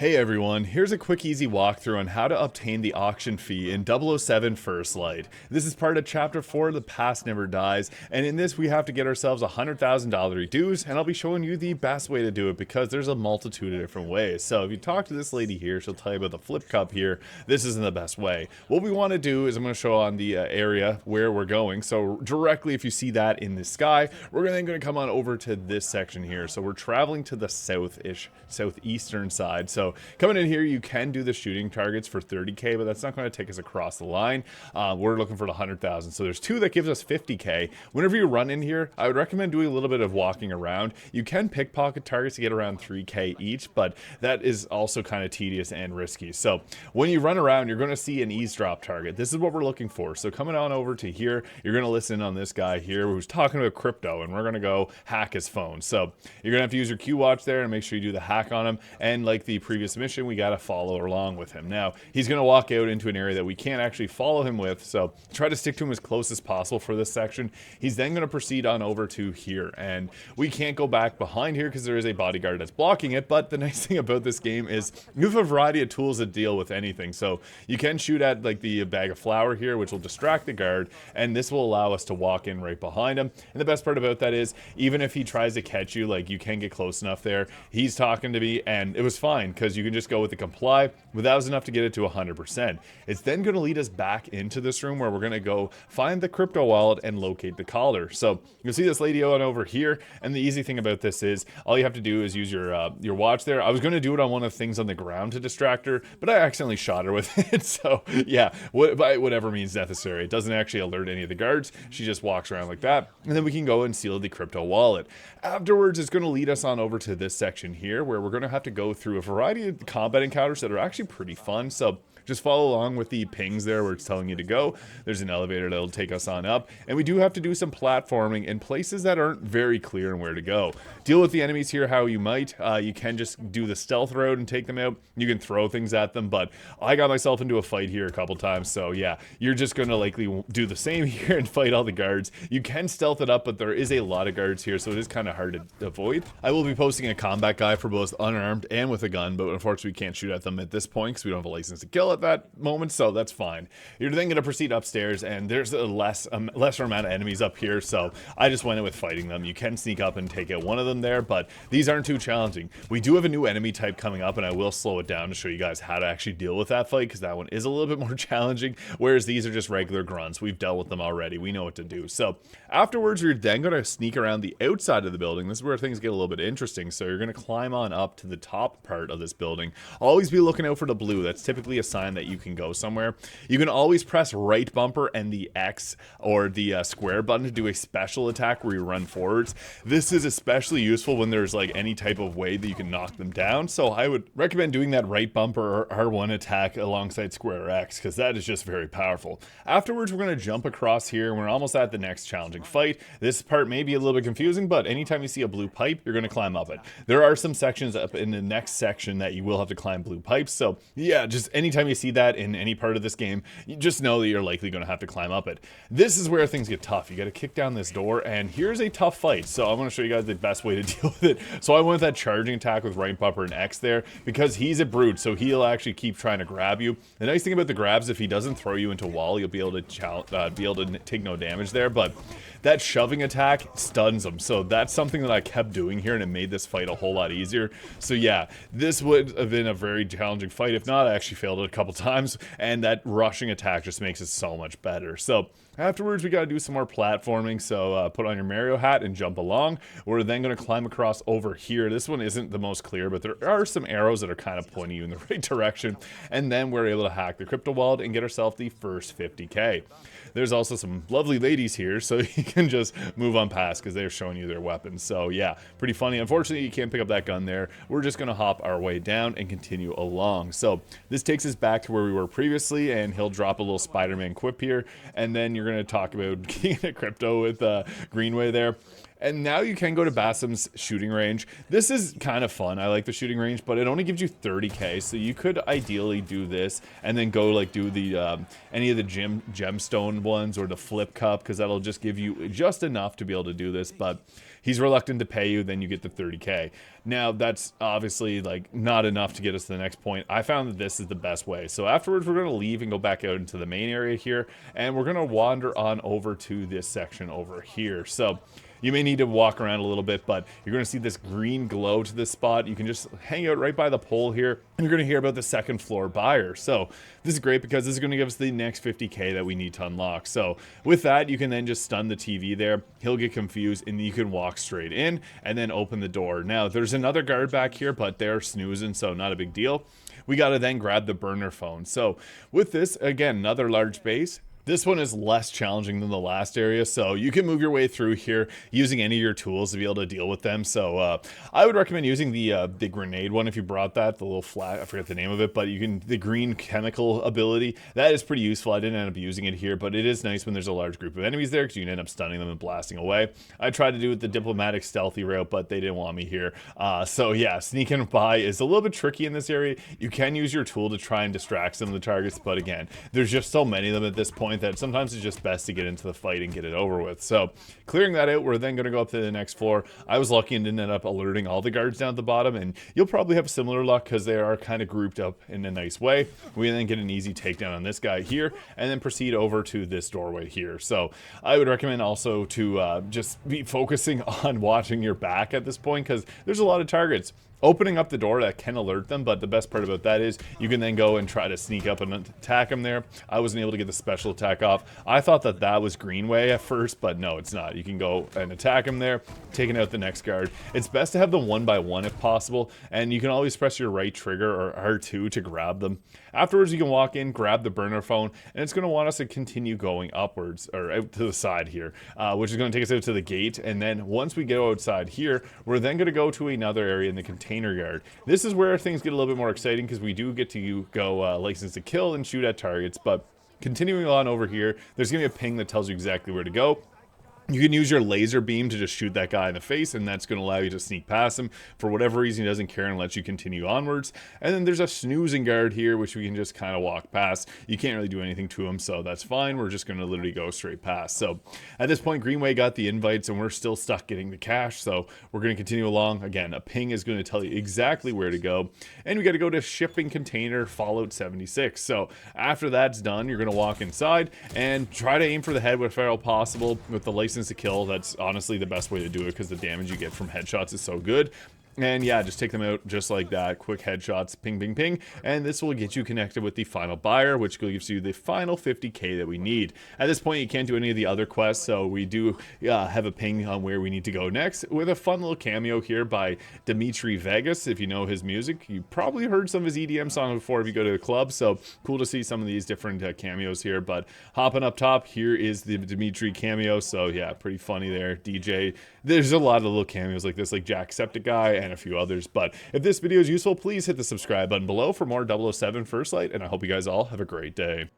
Hey everyone, here's a quick easy walkthrough on how to obtain the auction fee in 007 First Light. This is part of chapter 4, The Past Never Dies, and in this we have to get ourselves $100,000 dues, and I'll be showing you the best way to do it because there's a multitude of different ways. So if you talk to this lady here, she'll tell you about the flip cup here. This isn't the best way. What we want to do is I'm going to show on the area where we're going. So directly if you see that in the sky, we're then going to come on over to this section here. So we're traveling to the southeastern side. So coming in here, you can do the shooting targets for 30k, but that's not going to take us across the line. We're looking for the 100,000. So there's two that gives us 50k. Whenever you run in here, I would recommend doing a little bit of walking around. You can pickpocket targets to get around 3k each, but that is also kind of tedious and risky. So when you run around, you're going to see an eavesdrop target. This is what we're looking for. So coming on over to here, you're going to listen on this guy here who's talking about crypto, and we're going to go hack his phone. So you're going to have to use your Q watch there and make sure you do the hack on him. And like the previous mission, we got to follow along with him. Now he's going to walk out into an area that we can't actually follow him with, so try to stick to him as close as possible for this section. He's then going to proceed on over to here, and we can't go back behind here because there is a bodyguard that's blocking it. But the nice thing about this game is you have a variety of tools that deal with anything. So you can shoot at like the bag of flour here, which will distract the guard, and this will allow us to walk in right behind him. And the best part about that is even if he tries to catch you, like, you can get close enough there. He's talking to me and it was fine because you can just go with the comply, but that was enough to get it to 100%. It's then going to lead us back into this room where we're going to go find the crypto wallet and locate the collar. So you'll see this lady on over here, and the easy thing about this is all you have to do is use your watch there. I was going to do it on one of the things on the ground to distract her, but I accidentally shot her with it. So yeah, by whatever means necessary. It doesn't actually alert any of the guards. She just walks around like that, and then we can go and seal the crypto wallet. Afterwards, it's going to lead us on over to this section here where we're going to have to go through a variety of combat encounters that are actually pretty fun. So just follow along with the pings there where it's telling you to go. There's an elevator that'll take us on up, and we do have to do some platforming in places that aren't very clear on where to go. Deal with the enemies here how you might. You can just do the stealth road and take them out. You can throw things at them, but I got myself into a fight here a couple times, so yeah, you're just going to likely do the same here and fight all the guards. You can stealth it up, but there is a lot of guards here, so it is kind of hard to avoid. I will be posting a combat guide for both unarmed and with a gun, but unfortunately we can't shoot at them at this point because we don't have a license to kill at that moment, so that's fine. You're then going to proceed upstairs, and there's a lesser amount of enemies up here, so I just went in with fighting them. You can sneak up and take out one of them there, but these aren't too challenging. We do have a new enemy type coming up, and I will slow it down to show you guys how to actually deal with that fight because that one is a little bit more challenging, whereas these are just regular grunts. We've dealt with them already. We know what to do. So afterwards, you're then going to sneak around the outside of the building. This is where things get a little bit interesting. So you're going to climb on up to the top part of this building. Always be looking out for the blue. That's typically a sign that you can go somewhere. You can always press right bumper and the X or the square button to do a special attack where you run forwards. This is especially useful when there's like any type of way that you can knock them down. So I would recommend doing that right bumper or R1 attack alongside square X because that is just very powerful. Afterwards, we're going to jump across here and we're almost at the next challenging fight. This part may be a little bit confusing, but anytime you see a blue pipe, you're going to climb up it. There are some sections up in the next section that you will have to climb blue pipes. So yeah, just anytime you see that in any part of this game, you just know that you're likely going to have to climb up it. This is where things get tough. You got to kick down this door, and here's a tough fight. So I'm going to show you guys the best way to deal with it. So I went with that charging attack with right bumper and X there because he's a brute, so he'll actually keep trying to grab you. The nice thing about the grabs, if he doesn't throw you into a wall, you'll be able to take no damage there, but that shoving attack stuns him. So that's something that I kept doing here, and it made this fight a whole lot easier. So yeah, this would have been a very challenging fight. If not, I actually failed it a couple times, and that rushing attack just makes it so much better. So afterwards, we got to do some more platforming. So put on your Mario hat and jump along. We're then going to climb across over here. This one isn't the most clear, but there are some arrows that are kind of pointing you in the right direction. And then we're able to hack the crypto wallet and get ourselves the first 50k. There's also some lovely ladies here, so you can just move on past because they're showing you their weapons. So yeah, pretty funny. Unfortunately, you can't pick up that gun there. We're just going to hop our way down and continue along. So this takes us back to where we were previously, and he'll drop a little Spider-Man quip here, and then you're going to talk about getting a crypto with Greenway there. And now you can go to Basim's shooting range. This is kind of fun. I like the shooting range, but it only gives you 30k. So you could ideally do this and then go like do the any of the gemstone ones or the flip cup, because that'll just give you just enough to be able to do this. But he's reluctant to pay you, then you get the 30k. Now that's obviously like not enough to get us to the next point. I found that this is the best way. So afterwards we're going to leave and go back out into the main area here, and we're going to wander on over to this section over here. So you may need to walk around a little bit, but you're going to see this green glow to this spot. You can just hang out right by the pole here, and you're going to hear about the second floor buyer. So this is great because this is going to give us the next 50k that we need to unlock. So with that, you can then just stun the TV there. He'll get confused, and you can walk straight in and then open the door. Now, there's another guard back here, but they're snoozing, so not a big deal. We got to then grab the burner phone. So with this, again, another large base. This one is less challenging than the last area, so you can move your way through here using any of your tools to be able to deal with them. So I would recommend using the grenade one if you brought that, the little flat, I forget the name of it, but you can, the green chemical ability, that is pretty useful. I didn't end up using it here, but it is nice when there's a large group of enemies there because you can end up stunning them and blasting away. I tried to do it the diplomatic stealthy route, but they didn't want me here. So yeah, sneaking by is a little bit tricky in this area. You can use your tool to try and distract some of the targets, but again, there's just so many of them at this point that sometimes it's just best to get into the fight and get it over with. So clearing that out, we're then going to go up to the next floor. I was lucky and didn't end up alerting all the guards down at the bottom, and you'll probably have similar luck because they are kind of grouped up in a nice way. We then get an easy takedown on this guy here and then proceed over to this doorway here. So I would recommend also to just be focusing on watching your back at this point because there's a lot of targets opening up the door that can alert them, but the best part about that is you can then go and try to sneak up and attack them there. I wasn't able to get the special attack off. I thought that that was Greenway at first, but no, it's not. You can go and attack him there, taking out the next guard. It's best to have them 1 by 1 if possible, and you can always press your right trigger or R2 to grab them. Afterwards, you can walk in, grab the burner phone, and it's going to want us to continue going upwards, or out to the side here, which is going to take us out to the gate, and then once we go outside here, we're then going to go to another area in the container yard. This is where things get a little bit more exciting because we do get to go license to kill and shoot at targets, but continuing on over here, there's going to be a ping that tells you exactly where to go. You can use your laser beam to just shoot that guy in the face, and that's going to allow you to sneak past him. For whatever reason, he doesn't care and lets you continue onwards. And then there's a snoozing guard here, which we can just kind of walk past. You can't really do anything to him, so that's fine. We're just going to literally go straight past. So at this point, Greenway got the invites, and we're still stuck getting the cash. So we're going to continue along. Again, a ping is going to tell you exactly where to go. And we got to go to shipping container Fallout 76. So after that's done, you're going to walk inside and try to aim for the head if at all possible with the license to kill. That's honestly the best way to do it because the damage you get from headshots is so good. And yeah, just take them out just like that. Quick headshots, ping, ping, ping. And this will get you connected with the final buyer, which gives you the final 50k that we need. At this point, you can't do any of the other quests, so we do have a ping on where we need to go next with a fun little cameo here by Dimitri Vegas. If you know his music, you probably heard some of his EDM songs before if you go to the club, so cool to see some of these different cameos here. But hopping up top, here is the Dimitri cameo, so yeah, pretty funny there. DJ, there's a lot of little cameos like this, like Jacksepticeye and a few others. But if this video is useful, please hit the subscribe button below for more 007 First Light, and I hope you guys all have a great day.